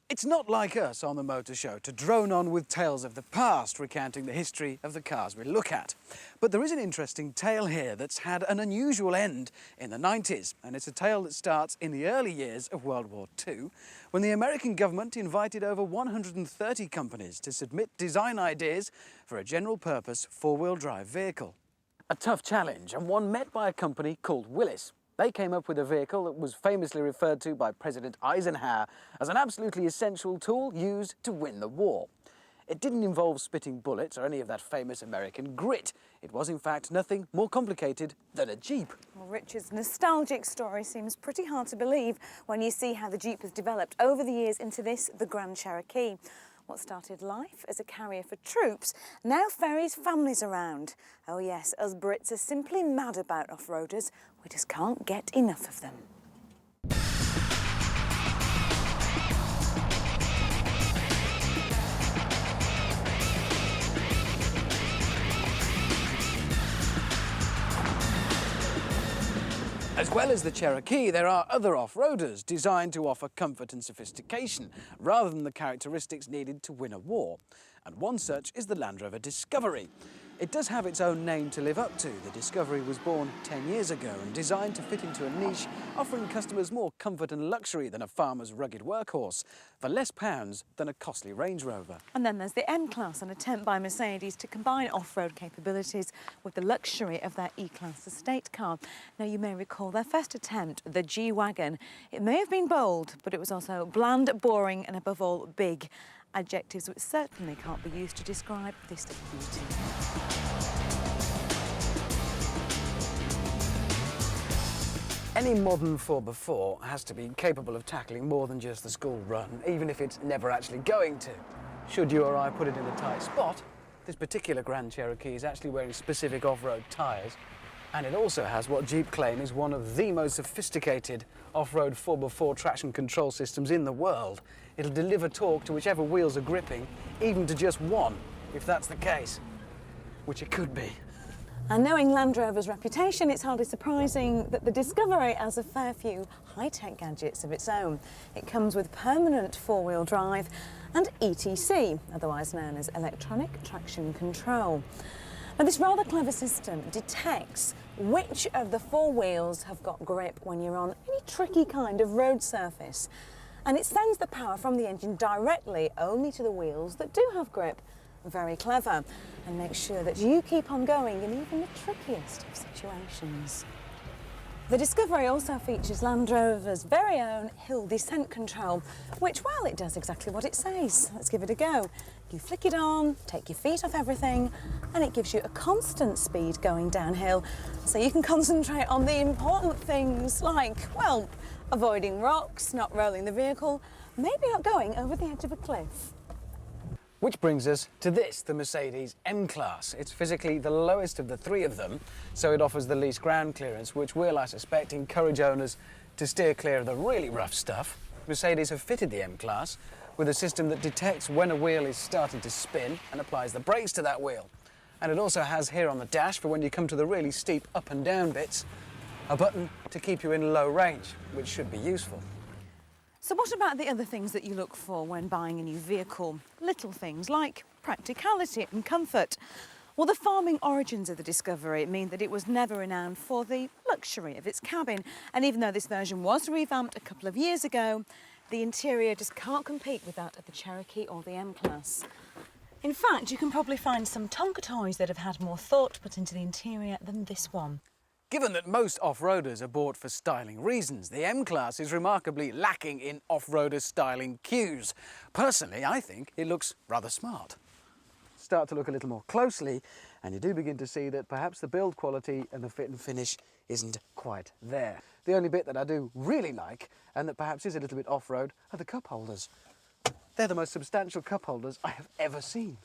It's not like us on the Motor Show to drone on with tales of the past, recounting the history of the cars we look at. But there is an interesting tale here that's had an unusual end in the 90s, and it's a tale that starts in the early years of World War II, when the American government invited over 130 companies to submit design ideas for a general-purpose four-wheel drive vehicle. A tough challenge, and one met by a company called Willys. They came up with a vehicle that was famously referred to by President Eisenhower as an absolutely essential tool used to win the war. It didn't involve spitting bullets or any of that famous American grit. It was, in fact, nothing more complicated than a Jeep. Well, Richard's nostalgic story seems pretty hard to believe when you see how the Jeep has developed over the years into this, the Grand Cherokee. What started life as a carrier for troops now ferries families around. Oh yes, us Brits are simply mad about off-roaders. We just can't get enough of them. As well as the Cherokee, there are other off-roaders designed to offer comfort and sophistication, rather than the characteristics needed to win a war. And one such is the Land Rover Discovery. It does have its own name to live up to. The Discovery was born 10 years ago and designed to fit into a niche, offering customers more comfort and luxury than a farmer's rugged workhorse, for less pounds than a costly Range Rover. And then there's the M-Class, an attempt by Mercedes to combine off-road capabilities with the luxury of their E-Class estate car. Now, you may recall their first attempt, the G-Wagon. It may have been bold, but it was also bland, boring and, above all, big. Adjectives which certainly can't be used to describe this beauty. Any modern 4x4 has to be capable of tackling more than just the school run, even if it's never actually going to. Should you or I put it in a tight spot, this particular Grand Cherokee is actually wearing specific off-road tyres, and it also has what Jeep claim is one of the most sophisticated off-road 4x4 traction control systems in the world. It'll deliver torque to whichever wheels are gripping, even to just one, if that's the case, which it could be. And knowing Land Rover's reputation, it's hardly surprising that the Discovery has a fair few high-tech gadgets of its own. It comes with permanent four-wheel drive and ETC, otherwise known as electronic traction control. Now, this rather clever system detects which of the four wheels have got grip when you're on any tricky kind of road surface. And it sends the power from the engine directly only to the wheels that do have grip. Very clever, and makes sure that you keep on going in even the trickiest of situations. The Discovery also features Land Rover's very own hill descent control, which, well, it does exactly what it says. Let's give it a go. You flick it on, take your feet off everything, and it gives you a constant speed going downhill, so you can concentrate on the important things like, well, avoiding rocks, not rolling the vehicle, maybe not going over the edge of a cliff. Which brings us to this, the Mercedes M-Class. It's physically the lowest of the three of them, so it offers the least ground clearance, which will, I suspect, encourage owners to steer clear of the really rough stuff. Mercedes have fitted the M-Class with a system that detects when a wheel is starting to spin and applies the brakes to that wheel. And it also has here on the dash, for when you come to the really steep up and down bits, a button to keep you in low range, which should be useful. So what about the other things that you look for when buying a new vehicle? Little things like practicality and comfort. Well, the farming origins of the Discovery mean that it was never renowned for the luxury of its cabin. And even though this version was revamped a couple of years ago, the interior just can't compete with that of the Cherokee or the M-Class. In fact, you can probably find some Tonka toys that have had more thought put into the interior than this one. Given that most off-roaders are bought for styling reasons, the M-Class is remarkably lacking in off-roader styling cues. Personally, I think it looks rather smart. Start to look a little more closely, and you do begin to see that perhaps the build quality and the fit and finish isn't quite there. The only bit that I do really like, and that perhaps is a little bit off-road, are the cup holders. They're the most substantial cup holders I have ever seen.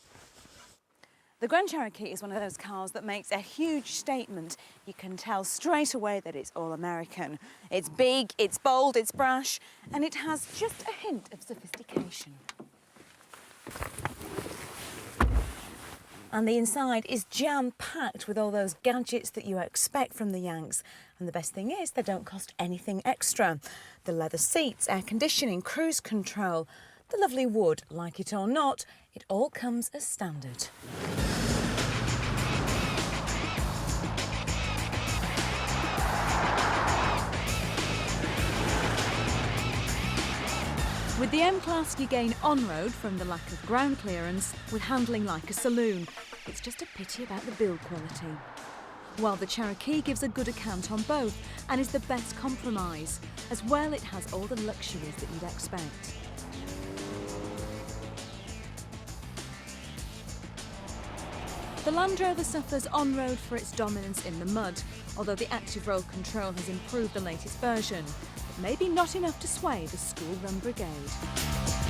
The Grand Cherokee is one of those cars that makes a huge statement. You can tell straight away that it's all American. It's big, it's bold, it's brash, and it has just a hint of sophistication. And the inside is jam-packed with all those gadgets that you expect from the Yanks. And the best thing is, they don't cost anything extra. The leather seats, air conditioning, cruise control, The lovely wood, like it or not, it all comes as standard. With the M-Class you gain on-road from the lack of ground clearance, with handling like a saloon. It's just a pity about the build quality. While the Cherokee gives a good account on both and is the best compromise. As well, it has all the luxuries that you'd expect. The Land Rover suffers on-road for its dominance in the mud, although the active roll control has improved the latest version. But maybe not enough to sway the school-run brigade.